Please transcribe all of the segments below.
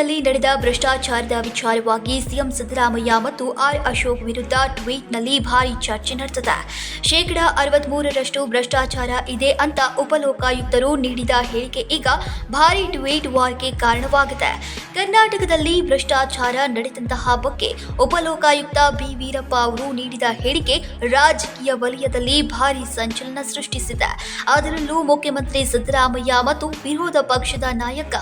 ಕರ್ನಾಟಕದಲ್ಲಿ ನಡೆದ ಭ್ರಷ್ಟಾಚಾರದ ವಿಚಾರವಾಗಿ ಸಿಎಂ ಸಿದ್ದರಾಮಯ್ಯ ಮತ್ತು ಆರ್ ಅಶೋಕ್ ವಿರುದ್ಧ ಟ್ವೀಟ್ನಲ್ಲಿ ಭಾರಿ ಚರ್ಚೆ ನಡೆದಿದೆ. 63% ಭ್ರಷ್ಟಾಚಾರ ಇದೆ ಅಂತ ಉಪಲೋಕಾಯುಕ್ತರು ನೀಡಿದ ಹೇಳಿಕೆ ಈಗ ಭಾರಿ ಟ್ವೀಟ್ ವಾರ್ಗೆ ಕಾರಣವಾಗಿದೆ. ಕರ್ನಾಟಕದಲ್ಲಿ ಭ್ರಷ್ಟಾಚಾರ ನಡೆದಂತಹ ಬಗ್ಗೆ ಉಪಲೋಕಾಯುಕ್ತ ಬಿ ವೀರಪ್ಪ ಅವರು ನೀಡಿದ ಹೇಳಿಕೆ ರಾಜಕೀಯ ವಲಯದಲ್ಲಿ ಭಾರಿ ಸಂಚಲನ ಸೃಷ್ಟಿಸಿದೆ. ಅದರಲ್ಲೂ ಮುಖ್ಯಮಂತ್ರಿ ಸಿದ್ದರಾಮಯ್ಯ ಮತ್ತು ವಿರೋಧ ಪಕ್ಷದ ನಾಯಕ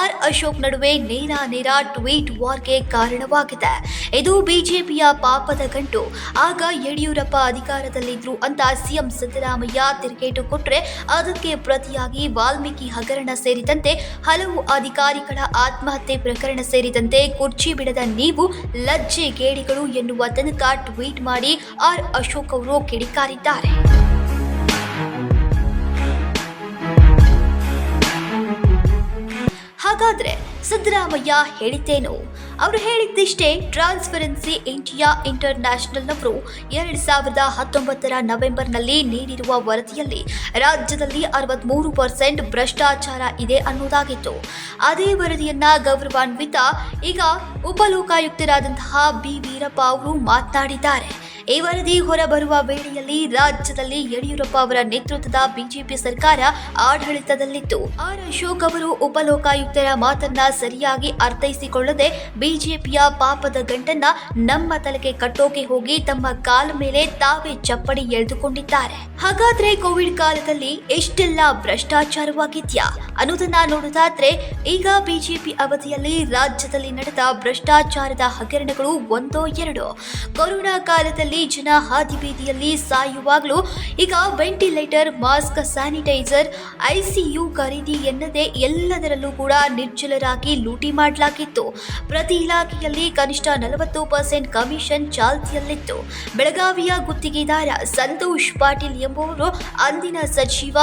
ಆರ್ ಅಶೋಕ್ ನಡುವೆ ನೇರ ಟ್ವೀಟ್ ವಾರ್ಗೆ ಕಾರಣವಾಗಿದೆ. ಇದು ಬಿಜೆಪಿಯ ಪಾಪದ ಗಂಟು. ಆಗ ಯಡಿಯೂರಪ್ಪ ಅಧಿಕಾರದಲ್ಲಿದ್ರು ಅಂತ ಸಿಎಂ ಸಿದ್ದರಾಮಯ್ಯ ತಿರುಗೇಟು ಕೊಟ್ರೆ ಅದಕ್ಕೆ ಪ್ರತಿಯಾಗಿ ವಾಲ್ಮೀಕಿ ಹಗರಣ ಸೇರಿದಂತೆ ಹಲವು ಅಧಿಕಾರಿಗಳ ಆತ್ಮಹತ್ಯೆ ಪ್ರಕರಣ ಸೇರಿದಂತೆ ಕುರ್ಚಿ ಬಿಡದ ನೀವು ಲಜ್ಜೆಗೇಡಿಗಳು ಎನ್ನುವ ತನಕ ಟ್ವೀಟ್ ಮಾಡಿ ಆರ್ ಅಶೋಕ್ ಅವರು ಕಿಡಿಕಾರಿದ್ದಾರೆ. ಹಾಗಾದ್ರೆ ಸಿದ್ದರಾಮಯ್ಯ ಹೇಳಿದ್ದೇನು? ಅವರು ಹೇಳಿದ್ದಿಷ್ಟೇ. ಟ್ರಾನ್ಸ್ಪರೆನ್ಸಿ ಇಂಡಿಯಾ ಇಂಟರ್ನ್ಯಾಷನಲ್ನವರು 2019 ನವೆಂಬರ್ನಲ್ಲಿ ನೀಡಿರುವ ವರದಿಯಲ್ಲಿ ರಾಜ್ಯದಲ್ಲಿ 63% ಭ್ರಷ್ಟಾಚಾರ ಇದೆ ಅನ್ನೋದಾಗಿತ್ತು. ಅದೇ ವರದಿಯನ್ನ ಗೌರವಾನ್ವಿತ ಈಗ ಉಪಲೋಕಾಯುಕ್ತರಾದಂತಹ ಬಿ ವೀರಪ್ಪ ಅವರು ಮಾತನಾಡಿದ್ದಾರೆ. ಈ ವರದಿ ಹೊರಬರುವ ವೇಳೆಯಲ್ಲಿ ರಾಜ್ಯದಲ್ಲಿ ಯಡಿಯೂರಪ್ಪ ಅವರ ನೇತೃತ್ವದ ಬಿಜೆಪಿ ಸರ್ಕಾರ ಆಡಳಿತದಲ್ಲಿತ್ತು. ಆರ್ ಅಶೋಕ್ ಅವರು ಉಪಲೋಕಾಯುಕ್ತರ ಮಾತನ್ನ ಸರಿಯಾಗಿ ಅರ್ಥೈಸಿಕೊಳ್ಳದೆ ಬಿಜೆಪಿಯ ಪಾಪದ ಗಂಟನ್ನ ನಮ್ಮ ತಲೆಗೆ ಕಟ್ಟೋಕೆ ಹೋಗಿ ತಮ್ಮ ಕಾಲ ಮೇಲೆ ತಾವೇ ಚಪ್ಪಡಿ ಎಳೆದುಕೊಂಡಿದ್ದಾರೆ. ಹಾಗಾದ್ರೆ ಕೋವಿಡ್ ಕಾಲದಲ್ಲಿ ಎಷ್ಟೆಲ್ಲ ಭ್ರಷ್ಟಾಚಾರವಾಗಿದ್ಯಾ ಅನ್ನೋದನ್ನ ನೋಡೋದಾದ್ರೆ ಈಗ ಬಿಜೆಪಿ ಅವಧಿಯಲ್ಲಿ ರಾಜ್ಯದಲ್ಲಿ ನಡೆದ ಭ್ರಷ್ಟಾಚಾರದ ಹಗರಣಗಳು ಒಂದೋ ಎರಡೋ. ಕೊರೋನಾ ಕಾಲದಲ್ಲಿ ಜನ ಹಾದಿಬೀದಿಯಲ್ಲಿ ಸಾಯುವಾಗಲೂ ಈಗ ವೆಂಟಿಲೇಟರ್, ಮಾಸ್ಕ್, ಸ್ಯಾನಿಟೈಸರ್, ಐಸಿಯು ಖರೀದಿ ಎನ್ನದೇ ಎಲ್ಲದರಲ್ಲೂ ಕೂಡ ನಿರ್ಜಲರಾಗಿ ಲೂಟಿ ಮಾಡಲಾಗಿತ್ತು. ಪ್ರತಿ ಇಲಾಖೆಯಲ್ಲಿ ಕನಿಷ್ಠ 40% ಕಮಿಷನ್ ಚಾಲ್ತಿಯಲ್ಲಿತ್ತು. ಬೆಳಗಾವಿಯ ಗುತ್ತಿಗೆದಾರ ಸಂತೋಷ್ ಪಾಟೀಲ್ ಎಂಬುವರು ಅಂದಿನ ಸಚಿವ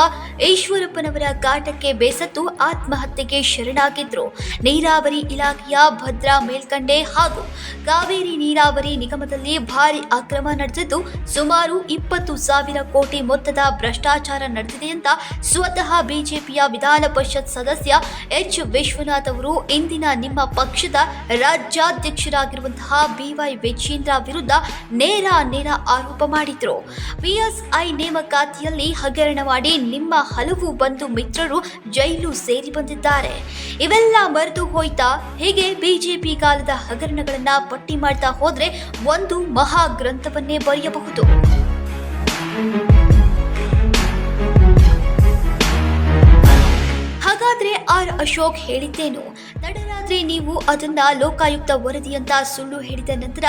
ಈಶ್ವರಪ್ಪನವರ ಕಾಟಕ್ಕೆ ಬೇಸತ್ತು ಆತ್ಮಹತ್ಯೆಗೆ ಶರಣಾಗಿದ್ರು. ನೀರಾವರಿ ಇಲಾಖೆಯ ಭದ್ರಾ ಮೇಲ್ಕಂಡೆ ಹಾಗೂ ಕಾವೇರಿ ನೀರಾವರಿ ನಿಗಮದಲ್ಲಿ ಭಾರಿ ಅಕ್ರಮ ನಡೆದಿದ್ದು ಸುಮಾರು 20,000 ಕೋಟಿ ಮೊತ್ತದ ಭ್ರಷ್ಟಾಚಾರ ನಡೆದಿದೆ ಅಂತ ಸ್ವತಃ ಬಿಜೆಪಿಯ ವಿಧಾನ ಪರಿಷತ್ ಸದಸ್ಯ ಎಚ್ ವಿಶ್ವನಾಥ್ ಅವರು ಇಂದಿನ ನಿಮ್ಮ ಪಕ್ಷದ ರಾಜ್ಯಾಧ್ಯಕ್ಷರಾಗಿರುವಂತಹ ಬಿವೈ ವಿಜೇಂದ್ರ ವಿರುದ್ಧ ನೇರ ಆರೋಪ ಮಾಡಿದ್ರು. ಪಿಎಸ್ಐ ನೇಮಕಾತಿಯಲ್ಲಿ ಹಗರಣ ಮಾಡಿ ನಿಮ್ಮ ಹಲವು ಬಂಧು ಮಿತ್ರರು ಜೈಲು ಸೇರಿ ಬಂದಿದ್ದಾರೆ. ಇವೆಲ್ಲ ಮರೆತು ಹೋಯ್ತಾ? ಹೀಗೆ ಬಿಜೆಪಿ ಕಾಲದ ಹಗರಣಗಳನ್ನ ಪಟ್ಟಿ ಮಾಡ್ತಾ ಹೋದ್ರೆ ಒಂದು ಮಹಾ ಗ್ರಂಥವನ್ನೇ ಬರೆಯಬಹುದು. ಹಾಗಾದ್ರೆ ಆರ್ ಅಶೋಕ್ ಹೇಳಿದ್ದೇನು? ತಡರಾತ್ರಿ ನೀವು ಅದನ್ನ ಲೋಕಾಯುಕ್ತ ವರದಿ ಅಂತ ಸುಳ್ಳು ಹೇಳಿದ ನಂತರ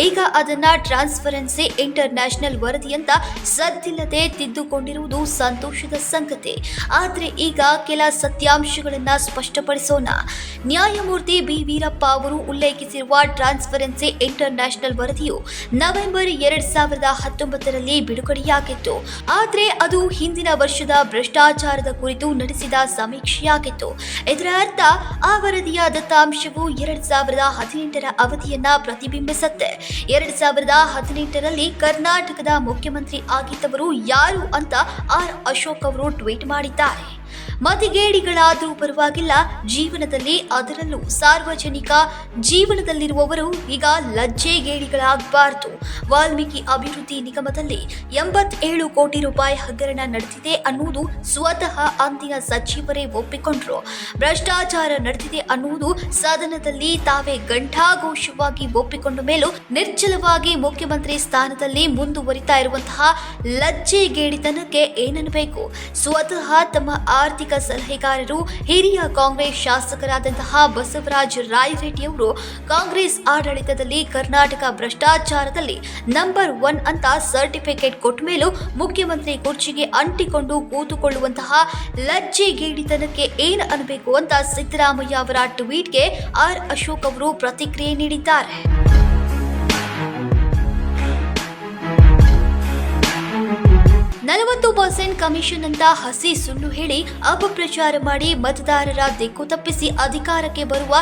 ಈಗ ಅದನ್ನ ಟ್ರಾನ್ಸ್ಪರೆನ್ಸಿ ಇಂಟರ್ನ್ಯಾಷನಲ್ ವರದಿ ಅಂತ ಸದ್ದಿಲ್ಲದೆ ತಿದ್ದುಕೊಂಡಿರುವುದು ಸಂತೋಷದ ಸಂಗತಿ. ಆದ್ರೆ ಈಗ ಕೆಲ ಸತ್ಯಾಂಶಗಳನ್ನ ಸ್ಪಷ್ಟಪಡಿಸೋಣ. ನ್ಯಾಯಮೂರ್ತಿ ಬಿ ವೀರಪ್ಪ ಅವರು ಉಲ್ಲೇಖಿಸಿರುವ ಟ್ರಾನ್ಸ್ಪರೆನ್ಸಿ ಇಂಟರ್ನ್ಯಾಷನಲ್ ವರದಿಯು ನವೆಂಬರ್ 2019ರಲ್ಲಿ ಬಿಡುಗಡೆಯಾಗಿತ್ತು. ಆದ್ರೆ ಅದು ಹಿಂದಿನ ವರ್ಷದ ಭ್ರಷ್ಟಾಚಾರದ ಕುರಿತು ನಡೆಸಿದ ಸಮೀಕ್ಷೆಯಾಗಿತ್ತು. ಇದರ ಅರ್ಥ ಆ ವರದಿಯ ದತ್ತಾಂಶವು 2018ರ ಅವಧಿಯನ್ನ ಪ್ರತಿಬಿಂಬಿಸುತ್ತೆ. 2018ರಲ್ಲಿ ಕರ್ನಾಟಕದ ಮುಖ್ಯಮಂತ್ರಿ ಆಗಿದ್ದವರು ಯಾರು ಅಂತ ಆರ್ ಅಶೋಕ್ ಅವರು ಟ್ವೀಟ್ ಮಾಡಿದ್ದಾರೆ. ಮತಿಗೇಡಿಗಳಾದರೂ ಪರವಾಗಿಲ್ಲ, ಜೀವನದಲ್ಲಿ ಅದರಲ್ಲೂ ಸಾರ್ವಜನಿಕ ಜೀವನದಲ್ಲಿರುವವರು ಈಗ ಲಜ್ಜೆಗೇಡಿಗಳಾಗಬಾರದು. ವಾಲ್ಮೀಕಿ ಅಭಿವೃದ್ಧಿ ನಿಗಮದಲ್ಲಿ 87 ಕೋಟಿ ರೂಪಾಯಿ ಹಗರಣ ನಡೆದಿದೆ ಅನ್ನುವುದು ಸ್ವತಃ ಅಂದಿನ ಸಚಿವರೇ ಒಪ್ಪಿಕೊಂಡ್ರು. ಭ್ರಷ್ಟಾಚಾರ ನಡೆದಿದೆ ಅನ್ನುವುದು ಸದನದಲ್ಲಿ ತಾವೇ ಘಂಟಾಘೋಷವಾಗಿ ಒಪ್ಪಿಕೊಂಡ ಮೇಲೂ ನಿರ್ಜಲವಾಗಿ ಮುಖ್ಯಮಂತ್ರಿ ಸ್ಥಾನದಲ್ಲಿ ಮುಂದುವರಿತಾ ಇರುವಂತಹ ಲಜ್ಜೆಗೇಡಿತನಕ್ಕೆ ಏನನ್ನಬೇಕು? ಸ್ವತಃ ತಮ್ಮ ಆರ್ಥಿಕ ಸಲಹೆಗಾರರು ಹಿರಿಯ ಕಾಂಗ್ರೆಸ್ ಶಾಸಕರಾದಂತಹ ಬಸವರಾಜ ರಾಯರೆಡ್ಡಿಯವರು ಕಾಂಗ್ರೆಸ್ ಆಡಳಿತದಲ್ಲಿ ಕರ್ನಾಟಕ ಭ್ರಷ್ಟಾಚಾರದಲ್ಲಿ ನಂಬರ್ 1 ಅಂತ ಸರ್ಟಿಫಿಕೇಟ್ ಕೊಟ್ಟ ಮೇಲೂ ಮುಖ್ಯಮಂತ್ರಿ ಕುರ್ಚಿಗೆ ಅಂಟಿಕೊಂಡು ಕೂತುಕೊಳ್ಳುವಂತಹ ಲಜ್ಜೆಗೇಡಿತನಕ್ಕೆ ಏನು ಅನ್ನಬೇಕು ಅಂತ ಸಿದ್ದರಾಮಯ್ಯ ಅವರ ಟ್ವೀಟ್ಗೆ ಆರ್ ಅಶೋಕ್ ಅವರು ಪ್ರತಿಕ್ರಿಯೆ ನೀಡಿದ್ದಾರೆ. 40% ಕಮಿಷನ್ ಅಂತ ಹಸಿ ಸುಳ್ಳು ಹೇಳಿ ಅಪಪ್ರಚಾರ ಮಾಡಿ ಮತದಾರರ ದಿಕ್ಕು ತಪ್ಪಿಸಿ ಅಧಿಕಾರಕ್ಕೆ ಬರುವ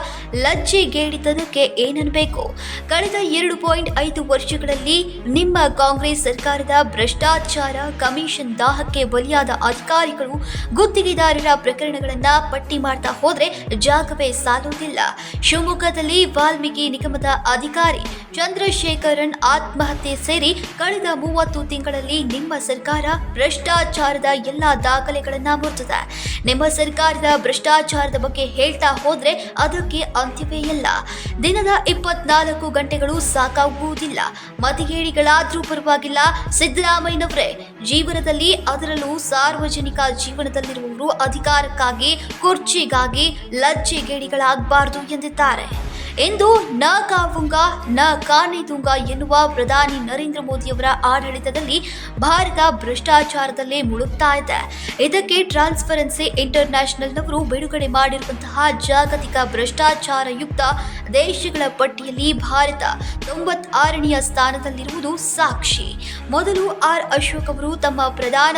ಲಜ್ಜೆಗೇಡಿತನಕ್ಕೆ ಏನನ್ನಬೇಕು? ಕಳೆದ 2.5 ವರ್ಷಗಳಲ್ಲಿ ನಿಮ್ಮ ಕಾಂಗ್ರೆಸ್ ಸರ್ಕಾರದ ಭ್ರಷ್ಟಾಚಾರ, ಕಮಿಷನ್ ದಾಹಕ್ಕೆ ಬಲಿಯಾದ ಅಧಿಕಾರಿಗಳು, ಗುತ್ತಿಗೆದಾರರ ಪ್ರಕರಣಗಳನ್ನ ಪಟ್ಟಿ ಮಾಡ್ತಾ ಹೋದ್ರೆ ಜಾಗವೇ ಸಾಲುವುದಿಲ್ಲ. ಶಿವಮೊಗ್ಗದಲ್ಲಿ ವಾಲ್ಮೀಕಿ ನಿಗಮದ ಅಧಿಕಾರಿ ಚಂದ್ರಶೇಖರನ್ ಆತ್ಮಹತ್ಯೆ ಸೇರಿ ಕಳೆದ 30 ತಿಂಗಳಲ್ಲಿ ನಿಮ್ಮ ಸರ್ಕಾರ ಭ್ರಷ್ಟಾಚಾರದ ಎಲ್ಲಾ ದಾಖಲೆಗಳನ್ನ ಮುರಿದಿದೆ. ನಿಮ್ಮ ಸರ್ಕಾರದ ಭ್ರಷ್ಟಾಚಾರದ ಬಗ್ಗೆ ಹೇಳ್ತಾ ಹೋದ್ರೆ ಅದಕ್ಕೆ ಅಂತ್ಯವೇ ಇಲ್ಲ. ದಿನದ 24 ಗಂಟೆಗಳು ಸಾಕಾಗುವುದಿಲ್ಲ. ಮತಗೇಡಿಗಳಾದ್ರೂ ಪರವಾಗಿಲ್ಲ, ಸಿದ್ದರಾಮಯ್ಯನವರೇ ಜೀವನದಲ್ಲಿ, ಅದರಲ್ಲೂ ಸಾರ್ವಜನಿಕ ಜೀವನದಲ್ಲಿರುವವರು ಅಧಿಕಾರಕ್ಕಾಗಿ, ಕುರ್ಚಿಗಾಗಿ ಲಜ್ಜೆಗೇಡಿಗಳಾಗಬಾರದು ಎಂದಿದ್ದಾರೆ. ಇಂದು ನ ಕಾವುಂಗ ನ ಕಾನೆದುಂಗ ಎನ್ನುವ ಪ್ರಧಾನಿ ನರೇಂದ್ರ ಮೋದಿಯವರ ಆಡಳಿತದಲ್ಲಿ ಭಾರತ ಭ್ರಷ್ಟಾಚಾರದಲ್ಲೇ ಮುಳುಗ್ತಾ ಇದೆ. ಇದಕ್ಕೆ ಟ್ರಾನ್ಸ್ಪರೆನ್ಸಿ ಇಂಟರ್ನ್ಯಾಷನಲ್ನವರು ಬಿಡುಗಡೆ ಮಾಡಿರುವಂತಹ ಜಾಗತಿಕ ಭ್ರಷ್ಟಾಚಾರ ಯುಕ್ತ ದೇಶಗಳ ಪಟ್ಟಿಯಲ್ಲಿ ಭಾರತ 96ನೇ ಸ್ಥಾನದಲ್ಲಿರುವುದು ಸಾಕ್ಷಿ. ಮೊದಲು ಆರ್ ಅಶೋಕ್ ಅವರು ತಮ್ಮ ಪ್ರಧಾನ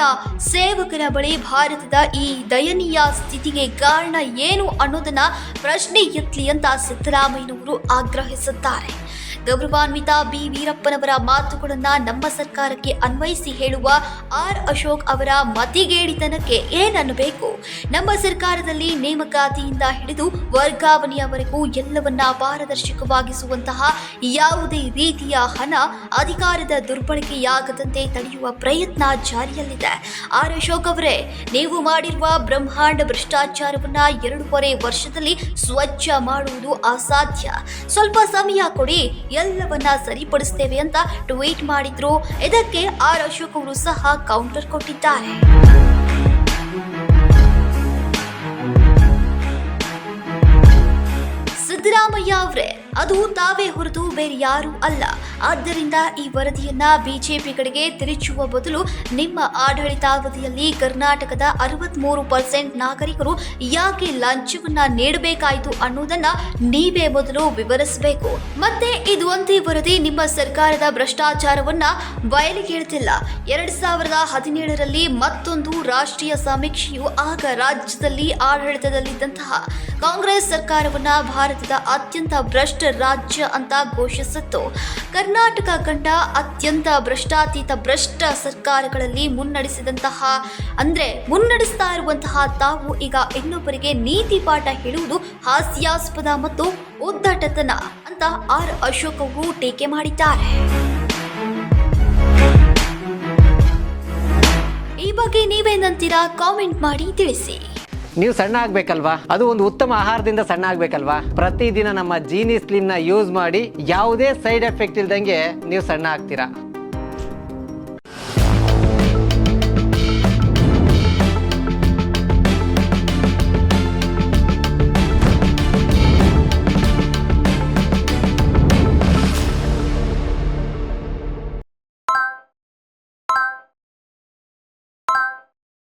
ಸೇವಕರ ಬಳಿ ಭಾರತದ ಈ ದಯನೀಯ ಸ್ಥಿತಿಗೆ ಕಾರಣ ಏನು ಅನ್ನೋದನ್ನ ಪ್ರಶ್ನೆ ಎತ್ತಲಿ ಅಂತ ಸಿದ್ದರಾಮಯ್ಯನವರು ಆಗ್ರಹಿಸುತ್ತಾರೆ. ಗೌರವಾನ್ವಿತ ಬಿ ವೀರಪ್ಪನವರ ಮಾತುಗಳನ್ನ ನಮ್ಮ ಸರ್ಕಾರಕ್ಕೆ ಅನ್ವಯಿಸಿ ಹೇಳುವ ಆರ್ ಅಶೋಕ್ ಅವರ ಮತಿಗೇಡಿತನಕ್ಕೆ ಏನನ್ನಬೇಕು? ನಮ್ಮ ಸರ್ಕಾರದಲ್ಲಿ ನೇಮಕಾತಿಯಿಂದ ಹಿಡಿದು ವರ್ಗಾವಣೆಯವರೆಗೂ ಎಲ್ಲವನ್ನ ಪಾರದರ್ಶಕವಾಗಿಸುವಂತಹ ಯಾವುದೇ ರೀತಿಯ ಹಣ, ಅಧಿಕಾರದ ದುರ್ಬಳಕೆಯಾಗದಂತೆ ತಡೆಯುವ ಪ್ರಯತ್ನ ಜಾರಿಯಲ್ಲಿದೆ. ಆರ್ ಅಶೋಕ್ ಅವರೇ, ನೀವು ಮಾಡಿರುವ ಬ್ರಹ್ಮಾಂಡ ಭ್ರಷ್ಟಾಚಾರವನ್ನ 2.5 ವರ್ಷದಲ್ಲಿ ಸ್ವಚ್ಛ ಮಾಡುವುದು ಅಸಾಧ್ಯ. ಸ್ವಲ್ಪ ಸಮಯ ಕೊಡಿ, ಎಲ್ಲವನ್ನ ಸರಿಪಡಿಸ್ತೇವೆ ಅಂತ ಟ್ವೀಟ್ ಮಾಡಿದ್ರು. ಇದಕ್ಕೆ ಆರ್ ಅಶೋಕ್ ಅವರು ಸಹ ಕೌಂಟರ್ ಕೊಟ್ಟಿದ್ದಾರೆ. ಸಿದ್ದರಾಮಯ್ಯ ಅವರೇ, ಅದು ತಾವೇ ಹೊರತು ಬೇರೆ ಯಾರೂ ಅಲ್ಲ. ಆದ್ದರಿಂದ ಈ ವರದಿಯನ್ನ ಬಿಜೆಪಿ ಕಡೆಗೆ ತಿರುಚುವ ಬದಲು ನಿಮ್ಮ ಆಡಳಿತಾವಧಿಯಲ್ಲಿ ಕರ್ನಾಟಕದ 63% ನಾಗರಿಕರು ಯಾಕೆ ಲಂಚವನ್ನ ನೀಡಬೇಕಾಯಿತು ಅನ್ನೋದನ್ನ ನೀವೇ ಮೊದಲು ವಿವರಿಸಬೇಕು. ಮತ್ತೆ ಇದು ಒಂದೇ ವರದಿ ನಿಮ್ಮ ಸರ್ಕಾರದ ಭ್ರಷ್ಟಾಚಾರವನ್ನ ಬಯಲಿಗೆ ಹೇಳ್ತಿಲ್ಲ. 2017ರಲ್ಲಿ ಮತ್ತೊಂದು ರಾಷ್ಟ್ರೀಯ ಸಮೀಕ್ಷೆಯು ಆಗ ರಾಜ್ಯದಲ್ಲಿ ಆಡಳಿತದಲ್ಲಿದ್ದಂತಹ ಕಾಂಗ್ರೆಸ್ ಸರ್ಕಾರವನ್ನ ಭಾರತದ ಅತ್ಯಂತ ಭ್ರಷ್ಟ ರಾಜ್ಯ ಅಂತ ಘೋಷಿಸಿತ್ತು. ಕರ್ನಾಟಕ ಕಂಡ ಅತ್ಯಂತ ಭ್ರಷ್ಟಾತೀತ ಭ್ರಷ್ಟ ಸರ್ಕಾರಗಳಲ್ಲಿ ಮುನ್ನಡೆಸ್ತಾ ಇರುವಂತಹ ತಾವು ಈಗ ಇನ್ನೊಬ್ಬರಿಗೆ ನೀತಿ ಪಾಠ ಹೇಳುವುದು ಹಾಸ್ಯಾಸ್ಪದ ಮತ್ತು ಉದ್ದಟತನ ಅಂತ ಆರ್ ಅಶೋಕ್ ಅವರು ಟೀಕೆ ಮಾಡಿದ್ದಾರೆ. ಈ ಬಗ್ಗೆ ನೀವೇನಂತೀರಾ? ಕಾಮೆಂಟ್ ಮಾಡಿ ತಿಳಿಸಿ. ನೀವು ಸಣ್ಣ ಆಗ್ಬೇಕಲ್ವಾ? ಅದು ಒಂದು ಉತ್ತಮ ಆಹಾರದಿಂದ ಸಣ್ಣ ಆಗ್ಬೇಕಲ್ವಾ? ಪ್ರತಿದಿನ ನಮ್ಮ ಜೀನಿ ಸ್ಲಿಮ್ ನ ಯೂಸ್ ಮಾಡಿ ಯಾವುದೇ ಸೈಡ್ ಎಫೆಕ್ಟ್ ಇಲ್ದಂಗೆ ನೀವು ಸಣ್ಣ ಆಗ್ತೀರಾ.